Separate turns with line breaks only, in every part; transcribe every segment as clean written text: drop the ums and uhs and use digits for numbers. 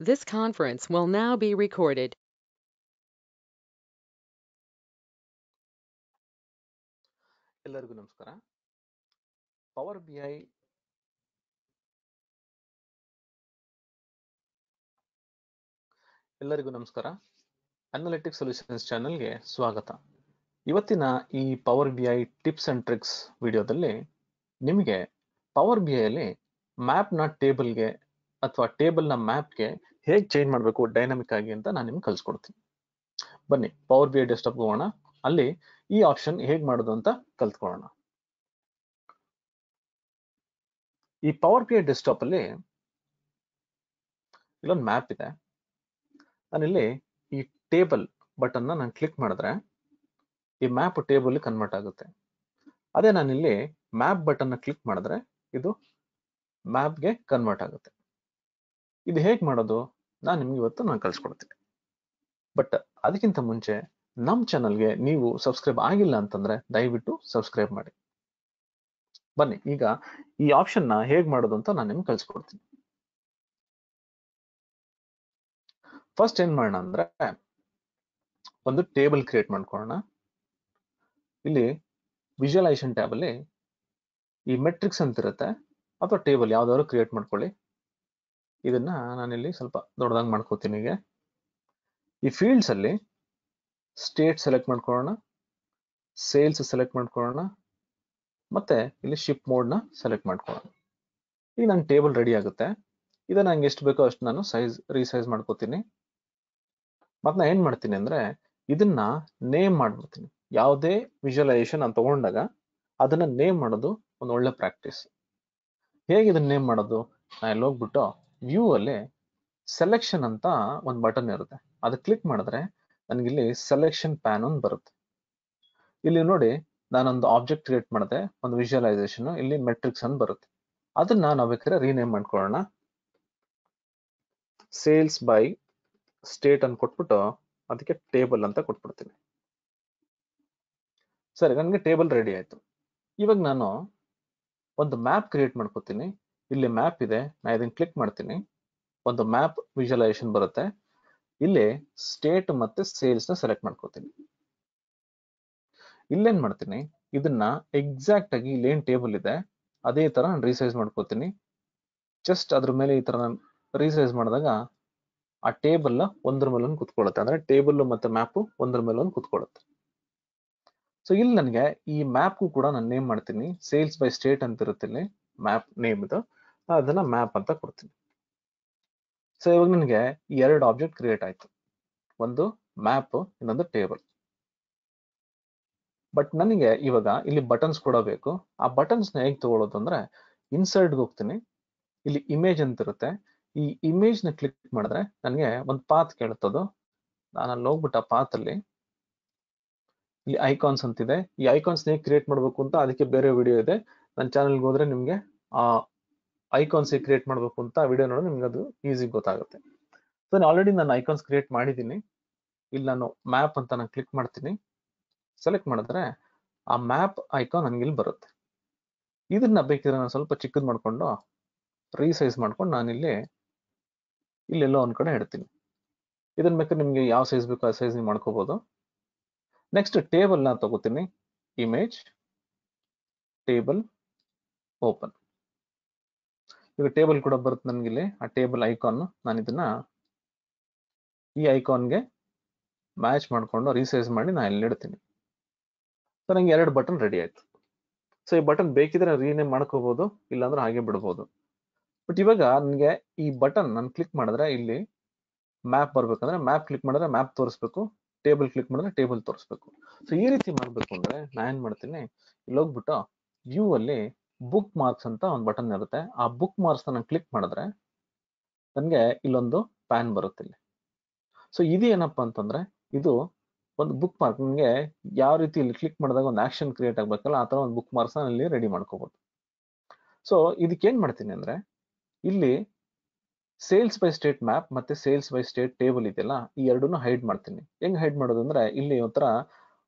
This conference will now be recorded.
ಎಲ್ಲರಿಗೂ ನಮಸ್ಕಾರ. Power BI analytics solutions ಚಾನೆಲ್ಗೆ ಸ್ವಾಗತ. ಇವತ್ತಿನ ಈ power BI tips and tricks ವಿಡಿಯೋದಲ್ಲಿ ನಿಮಗೆ ಪವರ್ ಬಿಐ ಅಲ್ಲಿ ಮ್ಯಾಪ್ ನ ಟೇಬಲ್ಗೆ ಅಥವಾ ಟೇಬಲ್ ನ ಮ್ಯಾಪ್ಗೆ ಹೇಗೆ ಚೇಂಜ್ ಮಾಡಬೇಕು ಡೈನಾಮಿಕ್ ಆಗಿ ಅಂತ ನಾನು ನಿಮ್ಗೆ ಕಲ್ಸ್ಕೊಡ್ತೀನಿ. ಬನ್ನಿ ಪವರ್ ಬಿಐ ಡೆಸ್ಕ್ಟಾಪ್ ಹೋಗೋಣ. ಅಲ್ಲಿ ಈ ಆಪ್ಷನ್ ಹೇಗೆ ಮಾಡೋದು ಅಂತ ಕಲ್ತ್ಕೊಳ್ಳೋಣ. ಈ ಪವರ್ ಬಿಐ ಡೆಸ್ಕ್ಟಾಪ್ ಅಲ್ಲಿ ಇಲ್ಲೊಂದು ಮ್ಯಾಪ್ ಇದೆ. ನಾನಿಲ್ಲಿ ಈ ಟೇಬಲ್ ಬಟನ್ ನಾನು ಕ್ಲಿಕ್ ಮಾಡಿದ್ರೆ ಈ ಮ್ಯಾಪ್ ಟೇಬಲ್ ಕನ್ವರ್ಟ್ ಆಗುತ್ತೆ. ಅದೇ ನಾನಿಲ್ಲಿ ಮ್ಯಾಪ್ ಬಟನ್ ಕ್ಲಿಕ್ ಮಾಡಿದ್ರೆ ಇದು ಮ್ಯಾಪ್ಗೆ ಕನ್ವರ್ಟ್ ಆಗುತ್ತೆ. ಇದು ಹೇಗೆ ಮಾಡೋದು ನಾನು ನಿಮ್ಗೆ ಇವತ್ತು ಕಲಿಸ್ಕೊಡ್ತೀನಿ. ಬಟ್ ಅದಕ್ಕಿಂತ ಮುಂಚೆ ನಮ್ಮ ಚಾನಲ್ಗೆ ನೀವು ಸಬ್ಸ್ಕ್ರೈಬ್ ಆಗಿಲ್ಲ ಅಂತಂದ್ರೆ ದಯವಿಟ್ಟು ಸಬ್ಸ್ಕ್ರೈಬ್ ಮಾಡಿ. ಬನ್ನಿ ಈಗ ಈ ಆಪ್ಷನ್ ನ ಹೇಗೆ ಮಾಡೋದು ಅಂತ ನಾನು ನಿಮ್ಗೆ ಕಲಿಸ್ಕೊಡ್ತೀನಿ. ಫಸ್ಟ್ ಏನ್ ಮಾಡೋಣ ಅಂದ್ರೆ ಒಂದು ಟೇಬಲ್ ಕ್ರಿಯೇಟ್ ಮಾಡ್ಕೊಳ್ಳೋಣ. ಇಲ್ಲಿ ವಿಜುವಲೈಸೇಷನ್ ಟ್ಯಾಬ್ ಅಲ್ಲಿ ಈ ಮೆಟ್ರಿಕ್ಸ್ ಅಂತ ಇರುತ್ತೆ ಅಥವಾ ಟೇಬಲ್ ಯಾವ್ದಾದ್ರು ಕ್ರಿಯೇಟ್ ಮಾಡ್ಕೊಳ್ಳಿ. ಇದನ್ನ ನಾನಿಲ್ಲಿ ಸ್ವಲ್ಪ ದೊಡ್ಡದಾಗಿ ಮಾಡ್ಕೋತೀನಿ. ಈಗ ಈ ಫೀಲ್ಡ್ಸ್ ಅಲ್ಲಿ ಸ್ಟೇಟ್ ಸೆಲೆಕ್ಟ್ ಮಾಡ್ಕೊಳ್ಳೋಣ, ಸೇಲ್ಸ್ ಸೆಲೆಕ್ಟ್ ಮಾಡ್ಕೊಳ್ಳೋಣ, ಮತ್ತೆ ಇಲ್ಲಿ ಶಿಪ್ ಮೋಡ್ ನ ಸೆಲೆಕ್ಟ್ ಮಾಡ್ಕೊಳ್ಳೋಣ. ಈಗ ನನ್ನ ಟೇಬಲ್ ರೆಡಿ ಆಗುತ್ತೆ. ಇದನ್ನ ನಂಗೆ ಎಷ್ಟು ಬೇಕೋ ಅಷ್ಟು ನಾನು ರೀಸೈಜ್ ಮಾಡ್ಕೋತೀನಿ. ಮತ್ತೆ ನಾನು ಏನ್ ಮಾಡ್ತೀನಿ ಅಂದ್ರೆ ಇದನ್ನ ನೇಮ್ ಮಾಡ್ಬಿಡ್ತೀನಿ. ಯಾವುದೇ ವಿಜುವಲೈಸೇಷನ್ ನಾನು ತಗೊಂಡಾಗ ಅದನ್ನ ನೇಮ್ ಮಾಡೋದು ಒಂದು ಒಳ್ಳೆ ಪ್ರಾಕ್ಟೀಸ್. ಹೇಗೆ ಇದನ್ನ ನೇಮ್ ಮಾಡೋದು? ನಾನು ಇಲ್ಲಿ ಹೋಗ್ಬಿಟ್ಟು ವ್ಯೂ ಅಲ್ಲಿ ಸೆಲೆಕ್ಷನ್ ಅಂತ ಒಂದು ಬಟನ್ ಇರುತ್ತೆ. ಅದು ಕ್ಲಿಕ್ ಮಾಡಿದ್ರೆ ನನಗಿಲ್ಲಿ ಸೆಲೆಕ್ಷನ್ ಪ್ಯಾನ್ ಒಂದು ಬರುತ್ತೆ. ಇಲ್ಲಿ ನೋಡಿ ನಾನೊಂದು ಆಬ್ಜೆಕ್ಟ್ ಕ್ರಿಯೇಟ್ ಮಾಡಿದೆ, ಒಂದು ವಿಜುವಲೈಸೇಷನ್. ಇಲ್ಲಿ ಮೆಟ್ರಿಕ್ಸ್ ಅಂತ ಬರುತ್ತೆ. ಅದನ್ನ ನಾವು ಬೇಕಾದ್ರೆ ರೀನೇಮ್ ಮಾಡ್ಕೊಳ್ಳೋಣ. ಸೇಲ್ಸ್ ಬೈ ಸ್ಟೇಟ್ ಅಂತ ಕೊಟ್ಬಿಟ್ಟು ಅದಕ್ಕೆ ಟೇಬಲ್ ಅಂತ ಕೊಟ್ಬಿಡ್ತೀನಿ. ಸರಿ, ನನಗೆ ಟೇಬಲ್ ರೆಡಿ ಆಯ್ತು. ಇವಾಗ ನಾನು ಒಂದು ಮ್ಯಾಪ್ ಕ್ರಿಯೇಟ್ ಮಾಡ್ಕೋತೀನಿ. ಇಲ್ಲಿ ಮ್ಯಾಪ್ ಇದೆ, ನಾನು ಇದನ್ನ ಕ್ಲಿಕ್ ಮಾಡ್ತೀನಿ. ಒಂದು ಮ್ಯಾಪ್ ವಿಜುವಲೈಸೇಷನ್ ಬರುತ್ತೆ. ಇಲ್ಲಿ ಸ್ಟೇಟ್ ಮತ್ತೆ ಸೇಲ್ಸ್ ನ ಸೆಲೆಕ್ಟ್ ಮಾಡ್ಕೋತೀನಿ. ಇಲ್ಲೇನ್ ಮಾಡ್ತೀನಿ, ಇದನ್ನ ಎಕ್ಸಾಕ್ಟ್ ಆಗಿ ಇಲ್ಲಿ ಏನ್ ಟೇಬಲ್ ಇದೆ ಅದೇ ತರ ನಾನು ರೀಸೈಜ್ ಮಾಡ್ಕೋತೀನಿ. ಜಸ್ಟ್ ಅದ್ರ ಮೇಲೆ ಈ ತರ ನಾನು ರೀಸೈಜ್ ಮಾಡಿದಾಗ ಆ ಟೇಬಲ್ ಒಂದ್ರ ಮೇಲೆ ಒಂದು ಕುತ್ಕೊಳ್ಳುತ್ತೆ. ಅಂದ್ರೆ ಟೇಬಲ್ ಮತ್ತೆ ಮ್ಯಾಪ್ ಒಂದ್ರ ಮೇಲೆ ಒಂದು ಕುತ್ಕೊಳ್ಳುತ್ತೆ. ಸೊ ಇಲ್ಲಿ ನನಗೆ ಈ ಮ್ಯಾಪ್ ಕೂಡ ನಾನು ನೇಮ್ ಮಾಡ್ತೀನಿ. ಸೇಲ್ಸ್ ಬೈ ಸ್ಟೇಟ್ ಅಂತ ಇರುತ್ತೆ ಇಲ್ಲಿ ಮ್ಯಾಪ್ ನೇಮ್ ಇದು. ಅದನ್ನ ಮ್ಯಾಪ್ ಅಂತ ಕೊಡ್ತೀನಿ. ಸೊ ಇವಾಗ ನನಗೆ ಈ ಎರಡು ಆಬ್ಜೆಕ್ಟ್ ಕ್ರಿಯೇಟ್ ಆಯ್ತು, ಒಂದು ಮ್ಯಾಪ್, ಇನ್ನೊಂದು ಟೇಬಲ್. ಬಟ್ ನನಗೆ ಇವಾಗ ಇಲ್ಲಿ ಬಟನ್ಸ್ ಕೂಡ ಬೇಕು. ಆ ಬಟನ್ಸ್ ನ ಹೇಗೆ ತಗೊಳ್ಳೋದು ಅಂದ್ರೆ ಇನ್ಸರ್ಟ್ಗೆ ಹೋಗ್ತೀನಿ. ಇಲ್ಲಿ ಇಮೇಜ್ ಅಂತ ಇರುತ್ತೆ. ಈ ಇಮೇಜ್ ನ ಕ್ಲಿಕ್ ಮಾಡಿದ್ರೆ ನನಗೆ ಒಂದು ಪಾತ್ ಕೇಳುತ್ತದು. ನಾನು ಅಲ್ಲಿ ಹೋಗ್ಬಿಟ್ಟು ಆ ಪಾತ್ ಅಲ್ಲಿ ಇಲ್ಲಿ ಐಕಾನ್ಸ್ ಅಂತಿದೆ. ಈ ಐಕಾನ್ಸ್ ಹೇಗೆ ಕ್ರಿಯೇಟ್ ಮಾಡಬೇಕು ಅಂತ ಅದಕ್ಕೆ ಬೇರೆ ವಿಡಿಯೋ ಇದೆ. ನನ್ನ ಚಾನಲ್ಗೆ ಹೋದ್ರೆ ನಿಮ್ಗೆ ಆ ಐಕಾನ್ಸ್ ಹೇಗೆ ಕ್ರಿಯೇಟ್ ಮಾಡಬೇಕು ಅಂತ ವಿಡಿಯೋ ನೋಡಿದ್ರೆ ನಿಮ್ಗೆ ಅದು ಈಸಿ ಗೊತ್ತಾಗುತ್ತೆ. ಸೊ ಆಲ್ರೆಡಿ ನಾನು ಐಕಾನ್ಸ್ ಕ್ರಿಯೇಟ್ ಮಾಡಿದ್ದೀನಿ. ಇಲ್ಲಿ ನಾನು ಮ್ಯಾಪ್ ಅಂತ ನಾನು ಕ್ಲಿಕ್ ಮಾಡ್ತೀನಿ. ಸೆಲೆಕ್ಟ್ ಮಾಡಿದ್ರೆ ಆ ಮ್ಯಾಪ್ ಐಕಾನ್ ನನಗೆ ಇಲ್ಲಿ ಬರುತ್ತೆ. ಇದನ್ನ ಬೇಕಿದ್ರೆ ನಾನು ಸ್ವಲ್ಪ ಚಿಕ್ಕದ್ ಮಾಡ್ಕೊಂಡು ರೀಸೈಜ್ ಮಾಡ್ಕೊಂಡು ನಾನಿಲ್ಲಿ ಇಲ್ಲೆಲ್ಲೋ ಒಂದ್ ಕಡೆ ಇಡ್ತೀನಿ. ಇದನ್ನ ಬೇಕಾದ್ರೆ ನಿಮ್ಗೆ ಯಾವ ಸೈಜ್ ಬೇಕೋ ಆ ಸೈಜ್ ನೀವು ಮಾಡ್ಕೋಬಹುದು. ನೆಕ್ಸ್ಟ್ ಟೇಬಲ್ ನ ತಗೋತೀನಿ. Image, table, open. ಈಗ ಟೇಬಲ್ ಕೂಡ ಬರುತ್ತೆ ನನಗಿಲ್ಲಿ ಆ ಟೇಬಲ್ ಐಕಾನ್. ನಾನು ಇದನ್ನ ಈ ಐಕಾನ್ಗೆ ಮ್ಯಾಚ್ ಮಾಡ್ಕೊಂಡು ರೀಸೈಜ್ ಮಾಡಿ ನಾನು ಇಲ್ಲಿ ಇಡ್ತೀನಿ. ಸೊ ನಂಗೆ ಎರಡು ಬಟನ್ ರೆಡಿ ಆಯ್ತು. ಸೊ ಈ ಬಟನ್ ಬೇಕಿದ್ರೆ ರೀನೇಮ್ ಮಾಡ್ಕೋಬಹುದು, ಇಲ್ಲಾಂದ್ರೆ ಹಾಗೆ ಬಿಡಬಹುದು. ಬಟ್ ಇವಾಗ ನನಗೆ ಈ ಬಟನ್ ನಾನು ಕ್ಲಿಕ್ ಮಾಡಿದ್ರೆ ಇಲ್ಲಿ ಮ್ಯಾಪ್ ಬರ್ಬೇಕಂದ್ರೆ ಮ್ಯಾಪ್ ಕ್ಲಿಕ್ ಮಾಡಿದ್ರೆ ಮ್ಯಾಪ್ ತೋರಿಸ್ಬೇಕು, ಟೇಬಲ್ ಕ್ಲಿಕ್ ಮಾಡಿದ್ರೆ ಟೇಬಲ್ ತೋರಿಸ್ಬೇಕು. ಸೊ ಈ ರೀತಿ ಮಾಡ್ಬೇಕು ಅಂದ್ರೆ ನಾನು ಏನ್ ಮಾಡ್ತೀನಿ, ಇಲ್ಲಿ ಹೋಗ್ಬಿಟ್ಟು ವ್ಯೂ ಅಲ್ಲಿ ಬುಕ್ ಮಾರ್ಕ್ಸ್ ಅಂತ ಒಂದು ಬಟನ್ ಇರುತ್ತೆ. ಆ ಬುಕ್ ಮಾರ್ಕ್ಸ್ ನಾನು ಕ್ಲಿಕ್ ಮಾಡಿದ್ರೆ ನನಗೆ ಇಲ್ಲೊಂದು ಪ್ಯಾನ್ ಬರುತ್ತೆ ಇಲ್ಲಿ. ಸೊ ಇದು ಏನಪ್ಪಾ ಅಂತಂದ್ರೆ ಇದು ಒಂದು ಬುಕ್ ಮಾರ್ಕ್. ನಿಮಗೆ ಯಾವ ರೀತಿ ಇಲ್ಲಿ ಕ್ಲಿಕ್ ಮಾಡಿದಾಗ ಒಂದು ಆಕ್ಷನ್ ಕ್ರಿಯೇಟ್ ಆಗ್ಬೇಕಲ್ಲ ಆ ತರ ಒಂದು ಬುಕ್ ಮಾರ್ಕ್ಸ್ ಇಲ್ಲಿ ರೆಡಿ ಮಾಡ್ಕೋಬಹುದು. ಸೊ ಇದಕ್ಕೆ ಏನ್ ಮಾಡ್ತೀನಿ ಅಂದ್ರೆ ಇಲ್ಲಿ ಸೇಲ್ಸ್ ಬೈ ಸ್ಟೇಟ್ ಮ್ಯಾಪ್ ಮತ್ತೆ ಸೇಲ್ಸ್ ಬೈ ಸ್ಟೇಟ್ ಟೇಬಲ್ ಇದೆಯಲ್ಲ, ಈ ಎರಡನ್ನು ಹೈಡ್ ಮಾಡ್ತೀನಿ. ಹೆಂಗ್ ಹೈಡ್ ಮಾಡೋದು ಅಂದ್ರೆ ಇಲ್ಲಿ ಒಂಥರ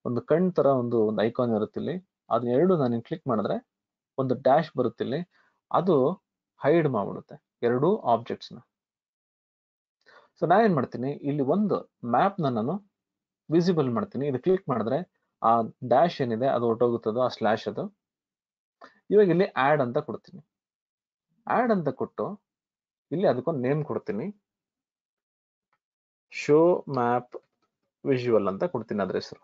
ಒಂದು ಕಣ್ ತರ ಒಂದು ಐಕಾನ್ ಇರುತ್ತೆ ಇಲ್ಲಿ. ಅದನ್ನ ಎರಡು ನಾನು ಕ್ಲಿಕ್ ಮಾಡಿದ್ರೆ ಒಂದು ಡ್ಯಾಶ್ ಬರುತ್ತೆ ಇಲ್ಲಿ. ಅದು ಹೈಡ್ ಮಾಡ್ಬಿಡುತ್ತೆ ಎರಡೂ ಆಬ್ಜೆಕ್ಟ್ಸ್ ನ. ಸೊ ನಾನೇನ್ ಮಾಡ್ತೀನಿ, ಇಲ್ಲಿ ಒಂದು ಮ್ಯಾಪ್ ನಾನು ವಿಸಿಬಲ್ ಮಾಡ್ತೀನಿ. ಇದು ಕ್ಲಿಕ್ ಮಾಡಿದ್ರೆ ಆ ಡ್ಯಾಶ್ ಏನಿದೆ ಅದು ಹೊರಟೋಗುತ್ತದೋ, ಆ ಸ್ಲಾಶ್ ಅದು. ಇವಾಗ ಇಲ್ಲಿ ಆಡ್ ಅಂತ ಕೊಡ್ತೀನಿ. ಆಡ್ ಅಂತ ಕೊಟ್ಟು ಇಲ್ಲಿ ಅದಕ್ಕೊಂದು ನೇಮ್ ಕೊಡ್ತೀನಿ, ಶೋ ಮ್ಯಾಪ್ ವಿಜುವಲ್ ಅಂತ ಕೊಡ್ತೀನಿ ಅದ್ರ ಹೆಸರು.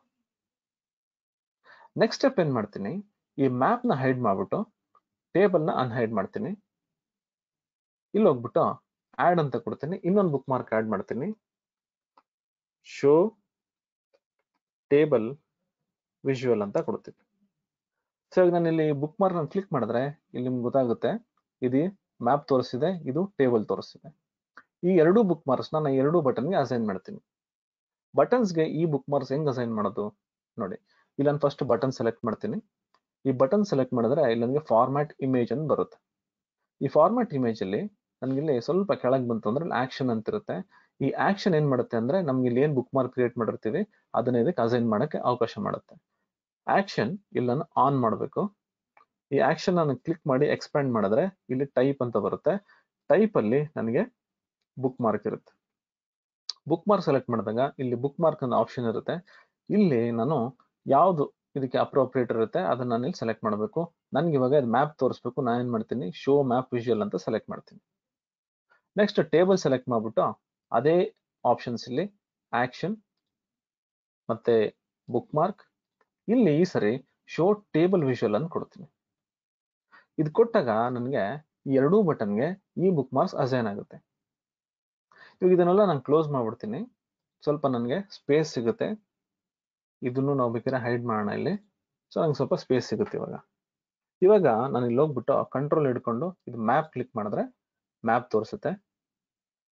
ನೆಕ್ಸ್ಟ್ ಸ್ಟೆಪ್ ಏನ್ ಮಾಡ್ತೀನಿ, ಈ ಮ್ಯಾಪ್ ನ ಹೈಡ್ ಮಾಡ್ಬಿಟ್ಟು ಟೇಬಲ್ ನ ಅನ್ಹೈಡ್ ಮಾಡ್ತೀನಿ. ಇಲ್ಲಿ ಹೋಗ್ಬಿಟ್ಟು ಆಡ್ ಅಂತ ಕೊಡ್ತೀನಿ, ಇನ್ನೊಂದು ಬುಕ್ ಮಾರ್ಕ್ ಆಡ್ ಮಾಡ್ತೀನಿ, ಶೋ ಟೇಬಲ್ ವಿಜುವಲ್ ಅಂತ ಕೊಡ್ತೀನಿ. ಸೊ ಈಗ ನಾನು ಇಲ್ಲಿ ಬುಕ್ ಮಾರ್ಕ್ ನಾನು ಕ್ಲಿಕ್ ಮಾಡಿದ್ರೆ ಇಲ್ಲಿ ನಿಮ್ಗೆ ಗೊತ್ತಾಗುತ್ತೆ, ಇದು ಮ್ಯಾಪ್ ತೋರಿಸಿದೆ, ಇದು ಟೇಬಲ್ ತೋರಿಸಿದೆ. ಈ ಎರಡು ಬುಕ್ ಮಾರ್ಕ್ಸ್ ನಾನು ಎರಡು ಬಟನ್ಗೆ ಅಸೈನ್ ಮಾಡ್ತೀನಿ. ಬಟನ್ಸ್ಗೆ ಈ ಬುಕ್ ಮಾರ್ಕ್ಸ್ ಹೆಂಗ್ ಅಸೈನ್ ಮಾಡೋದು ನೋಡಿ. ಇಲ್ಲಿ ನಾನು ಫಸ್ಟ್ ಬಟನ್ ಸೆಲೆಕ್ಟ್ ಮಾಡ್ತೀನಿ. ಈ ಬಟನ್ ಸೆಲೆಕ್ಟ್ ಮಾಡಿದ್ರೆ ಇಲ್ಲಿ ನನಗೆ ಫಾರ್ಮ್ಯಾಟ್ ಇಮೇಜ್ ಅಂತ ಬರುತ್ತೆ. ಈ ಫಾರ್ಮ್ಯಾಟ್ ಇಮೇಜ್ ಅಲ್ಲಿ ನನಗೆ ಇಲ್ಲಿ ಸ್ವಲ್ಪ ಕೆಳಗೆ ಬಂತು ಅಂದ್ರೆ ಆಕ್ಷನ್ ಅಂತ ಇರುತ್ತೆ. ಈ ಆಕ್ಷನ್ ಏನ್ ಮಾಡುತ್ತೆ ಅಂದ್ರೆ ನಮ್ಗೆ ಇಲ್ಲಿ ಏನ್ ಬುಕ್ ಮಾರ್ಕ್ ಕ್ರಿಯೇಟ್ ಮಾಡಿರ್ತೀವಿ ಅದನ್ನ ಇದಕ್ಕೆ ಅಸೈನ್ ಮಾಡಕ್ಕೆ ಅವಕಾಶ ಮಾಡುತ್ತೆ. ಆಕ್ಷನ್ ಇಲ್ಲಿ ನಾನು ಆನ್ ಮಾಡಬೇಕು. ಈ ಆಕ್ಷನ್ ನಾನು ಕ್ಲಿಕ್ ಮಾಡಿ ಎಕ್ಸ್ಪ್ಯಾಂಡ್ ಮಾಡಿದ್ರೆ ಇಲ್ಲಿ ಟೈಪ್ ಅಂತ ಬರುತ್ತೆ. ಟೈಪ್ ಅಲ್ಲಿ ನನಗೆ ಬುಕ್ ಮಾರ್ಕ್ ಇರುತ್ತೆ. ಬುಕ್ ಮಾರ್ಕ್ ಸೆಲೆಕ್ಟ್ ಮಾಡಿದಾಗ ಇಲ್ಲಿ ಬುಕ್ ಮಾರ್ಕ್ ಅನ್ನೋ ಆಪ್ಷನ್ ಇರುತ್ತೆ. ಇಲ್ಲಿ ನಾನು ಯಾವ್ದು ಇದಕ್ಕೆ ಅಪ್ರೋಪ್ರಿಯೇಟ್ ಇರುತ್ತೆ ಅದನ್ನ ನಾನು ಇಲ್ಲಿ ಸೆಲೆಕ್ಟ್ ಮಾಡಬೇಕು. ನನ್ಗೆ ಇವಾಗ ಮ್ಯಾಪ್ ತೋರಿಸ್ಬೇಕು, ನಾನು ಏನ್ ಮಾಡ್ತೀನಿ, ಶೋ ಮ್ಯಾಪ್ ವಿಜುವಲ್ ಅಂತ ಸೆಲೆಕ್ಟ್ ಮಾಡ್ತೀನಿ. ನೆಕ್ಸ್ಟ್ ಟೇಬಲ್ ಸೆಲೆಕ್ಟ್ ಮಾಡ್ಬಿಟ್ಟು ಅದೇ ಆಪ್ಷನ್ಸ್ ಇಲ್ಲಿ ಆಕ್ಷನ್ ಮತ್ತೆ ಬುಕ್ ಮಾರ್ಕ್, ಇಲ್ಲಿ ಈ ಸರಿ ಶೋ ಟೇಬಲ್ ವಿಜುವಲ್ ಅಂತ ಕೊಡ್ತೀನಿ. ಇದು ಕೊಟ್ಟಾಗ ನನಗೆ ಈ ಎರಡೂ ಬಟನ್ಗೆ ಈ ಬುಕ್ ಮಾರ್ಕ್ಸ್ ಅಸೈನ್ ಆಗುತ್ತೆ. ಇವಾಗ ಇದನ್ನೆಲ್ಲ ನಾನು ಕ್ಲೋಸ್ ಮಾಡ್ಬಿಡ್ತೀನಿ. ಸ್ವಲ್ಪ ನನಗೆ ಸ್ಪೇಸ್ ಸಿಗುತ್ತೆ. ಇದನ್ನು ನಾವು ಬೇಕಾದ್ರೆ ಹೈಡ್ ಮಾಡೋಣ ಇಲ್ಲಿ. ಸೊ ನಂಗೆ ಸ್ವಲ್ಪ ಸ್ಪೇಸ್ ಸಿಗುತ್ತೆ ಇವಾಗ ನಾನು ಇಲ್ಲಿ ಹೋಗ್ಬಿಟ್ಟು ಕಂಟ್ರೋಲ್ ಹಿಡ್ಕೊಂಡು ಇದು ಮ್ಯಾಪ್ ಕ್ಲಿಕ್ ಮಾಡಿದ್ರೆ ಮ್ಯಾಪ್ ತೋರಿಸುತ್ತೆ.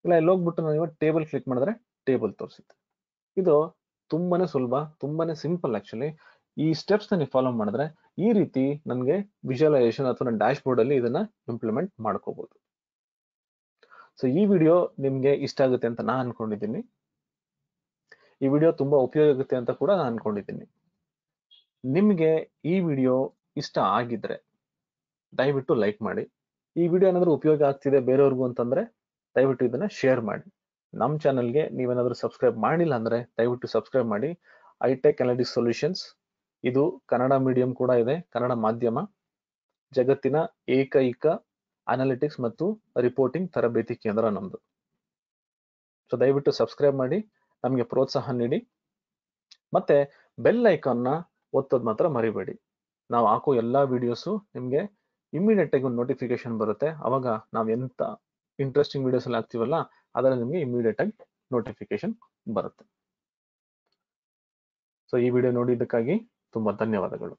ಇಲ್ಲ ಇಲ್ಲಿ ಹೋಗ್ಬಿಟ್ಟು ನಾನು ಇವಾಗ ಟೇಬಲ್ ಕ್ಲಿಕ್ ಮಾಡಿದ್ರೆ ಟೇಬಲ್ ತೋರಿಸುತ್ತೆ. ಇದು ತುಂಬಾನೇ ಸುಲಭ, ತುಂಬಾನೇ ಸಿಂಪಲ್ ಆಕ್ಚುಲಿ. ಈ ಸ್ಟೆಪ್ಸ್ ನೀವು ಫಾಲೋ ಮಾಡಿದ್ರೆ ಈ ರೀತಿ ನನಗೆ ವಿಜುವಲೈಸೇಷನ್ ಅಥವಾ ನನ್ನ ಡ್ಯಾಶ್ ಬೋರ್ಡ್ ಅಲ್ಲಿ ಇದನ್ನ ಇಂಪ್ಲಿಮೆಂಟ್ ಮಾಡ್ಕೋಬಹುದು. ಸೊ ಈ ವಿಡಿಯೋ ನಿಮ್ಗೆ ಇಷ್ಟ ಆಗುತ್ತೆ ಅಂತ ನಾನು ಅನ್ಕೊಂಡಿದ್ದೀನಿ. ಈ ವಿಡಿಯೋ ತುಂಬಾ ಉಪಯೋಗ ಆಗುತ್ತೆ ಅಂತ ಕೂಡ ನಾನು ಅನ್ಕೊಂಡಿದ್ದೀನಿ. ನಿಮ್ಗೆ ಈ ವಿಡಿಯೋ ಇಷ್ಟ ಆಗಿದ್ರೆ ದಯವಿಟ್ಟು ಲೈಕ್ ಮಾಡಿ. ಈ ವಿಡಿಯೋ ಏನಾದರೂ ಉಪಯೋಗ ಆಗ್ತಿದೆ ಬೇರೆಯವ್ರಿಗೂ ಅಂತಂದ್ರೆ ದಯವಿಟ್ಟು ಇದನ್ನ ಶೇರ್ ಮಾಡಿ. ನಮ್ಮ ಚಾನಲ್ಗೆ ನೀವೇನಾದ್ರೂ ಸಬ್ಸ್ಕ್ರೈಬ್ ಮಾಡಿಲ್ಲ ಅಂದ್ರೆ ದಯವಿಟ್ಟು ಸಬ್ಸ್ಕ್ರೈಬ್ ಮಾಡಿ. ಐಟೆಕ್ ಅನಾಲಿಟಿಕ್ಸ್ ಸೊಲ್ಯೂಷನ್ಸ್ ಇದು ಕನ್ನಡ ಮೀಡಿಯಂ ಕೂಡ ಇದೆ, ಕನ್ನಡ ಮಾಧ್ಯಮ, ಜಗತ್ತಿನ ಏಕೈಕ ಅನಾಲಿಟಿಕ್ಸ್ ಮತ್ತು ರಿಪೋರ್ಟಿಂಗ್ ತರಬೇತಿ ಕೇಂದ್ರ ನಮ್ದು. ಸೊ ದಯವಿಟ್ಟು ಸಬ್ಸ್ಕ್ರೈಬ್ ಮಾಡಿ, ನಮಗೆ ಪ್ರೋತ್ಸಾಹ ನೀಡಿ. ಮತ್ತೆ ಬೆಲ್ ಐಕಾನ್ನ ಒತ್ತೋದು ಮಾತ್ರ ಮರಿಬೇಡಿ. ನಾವು ಹಾಕೋ ಎಲ್ಲಾ ವಿಡಿಯೋಸು ನಿಮ್ಗೆ ಇಮಿಡಿಯೇಟ್ ಆಗಿ ಒಂದು ನೋಟಿಫಿಕೇಶನ್ ಬರುತ್ತೆ. ಅವಾಗ ನಾವು ಎಂತ ಇಂಟ್ರೆಸ್ಟಿಂಗ್ ವಿಡಿಯೋಸ್ ಎಲ್ಲ ಹಾಕ್ತಿವಲ್ಲ ಅದರ ನಿಮಗೆ ಇಮಿಡಿಯೇಟ್ ಆಗಿ ನೋಟಿಫಿಕೇಶನ್ ಬರುತ್ತೆ. ಸೊ ಈ ವಿಡಿಯೋ ನೋಡಿದ್ದಕ್ಕಾಗಿ ತುಂಬಾ ಧನ್ಯವಾದಗಳು.